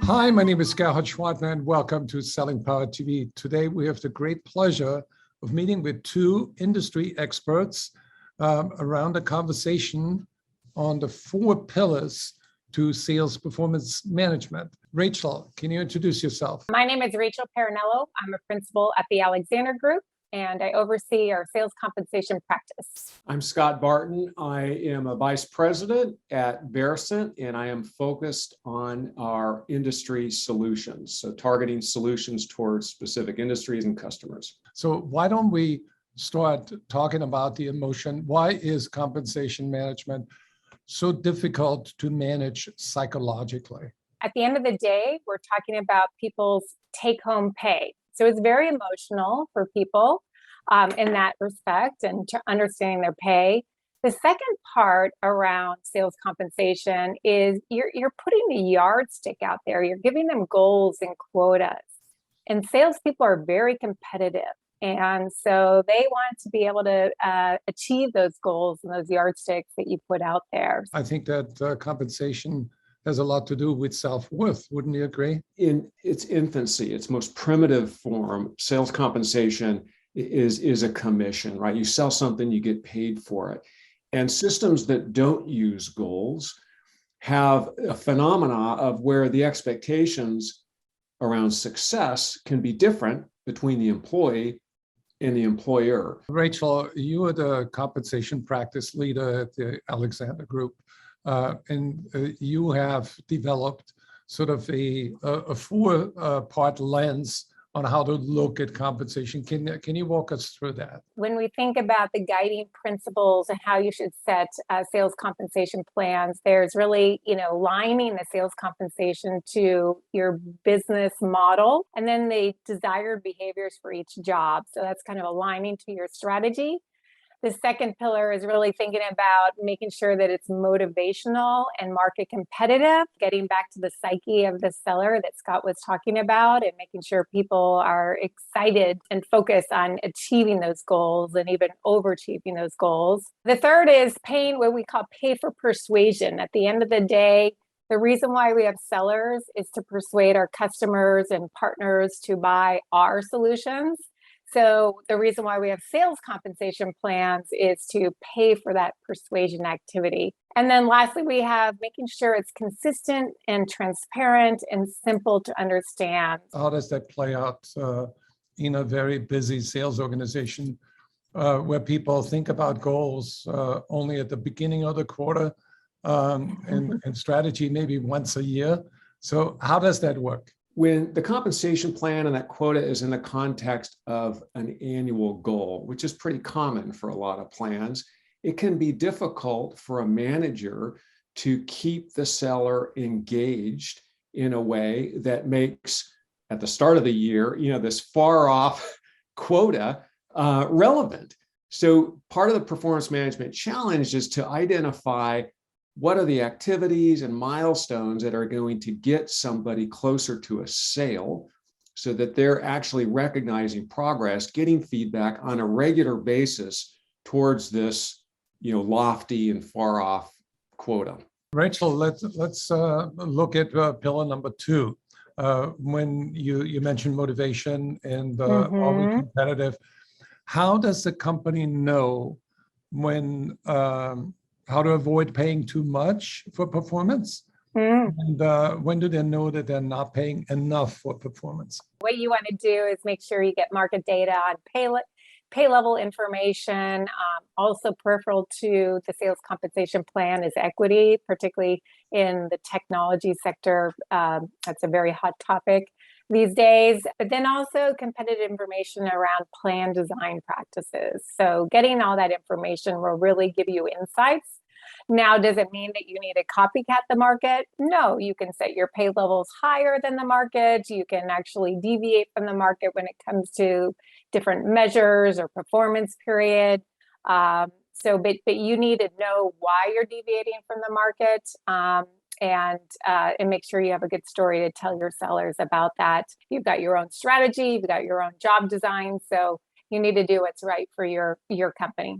Hi, my name is Scott Barton, and welcome to Selling Power TV. Today, we have the great pleasure of meeting with two industry experts around a conversation on the 4 pillars to sales performance management. Rachel, can you introduce yourself? My name is Rachel Parinello. I'm a principal at the Alexander Group, and I oversee our sales compensation practice. I'm Scott Barton. I am a vice president at Varicent, and I am focused on our industry solutions, so targeting solutions towards specific industries and customers. So why don't we start talking about the emotion? Why is compensation management so difficult to manage psychologically? At the end of the day, we're talking about people's take-home pay. So it's very emotional for people in that respect and to understanding their pay. The second part around sales compensation is you're putting the yardstick out there. You're giving them goals and quotas. And salespeople are very competitive. And so they want to be able to achieve those goals and those yardsticks that you put out there. I think that compensation has a lot to do with self-worth. Wouldn't you agree? In its infancy, its most primitive form, sales compensation is a commission, right? You sell something, you get paid for it. And systems that don't use goals have a phenomena of where the expectations around success can be different between the employee and the employer. Rachel, you are the compensation practice leader at the Alexander Group, and you have developed sort of a 4-part lens on how to look at compensation. Can you walk us through that? When we think about the guiding principles and how you should set sales compensation plans, there's really, aligning the sales compensation to your business model and then the desired behaviors for each job. So that's kind of aligning to your strategy. The second pillar is really thinking about making sure that it's motivational and market competitive, getting back to the psyche of the seller that Scott was talking about, and making sure people are excited and focused on achieving those goals and even overachieving those goals. The third is paying what we call pay for persuasion. At the end of the day, the reason why we have sellers is to persuade our customers and partners to buy our solutions. So the reason why we have sales compensation plans is to pay for that persuasion activity. And then lastly, we have making sure it's consistent and transparent and simple to understand. How does that play out in a very busy sales organization where people think about goals only at the beginning of the quarter and strategy maybe once a year? So how does that work? When the compensation plan and that quota is in the context of an annual goal, which is pretty common for a lot of plans, it can be difficult for a manager to keep the seller engaged in a way that makes, at the start of the year, this far off quota relevant. So part of the performance management challenge is to identify what are the activities and milestones that are going to get somebody closer to a sale so that they're actually recognizing progress, getting feedback on a regular basis towards this, lofty and far off quota. Rachel, let's look at pillar number 2. When you mentioned motivation and are we competitive, how does the company know when how to avoid paying too much for performance? And when do they know that they're not paying enough for performance? What you want to do is make sure you get market data on pay level information. Also peripheral to the sales compensation plan is equity, particularly in the technology sector. That's a very hot topic these days, but then also competitive information around plan design practices. So getting all that information will really give you insights. Now, does it mean that you need to copycat the market? No, you can set your pay levels higher than the market. You can actually deviate from the market when it comes to different measures or performance period. But you need to know why you're deviating from the market. And make sure you have a good story to tell your sellers about that. You've got your own strategy, you've got your own job design, so you need to do what's right for your company.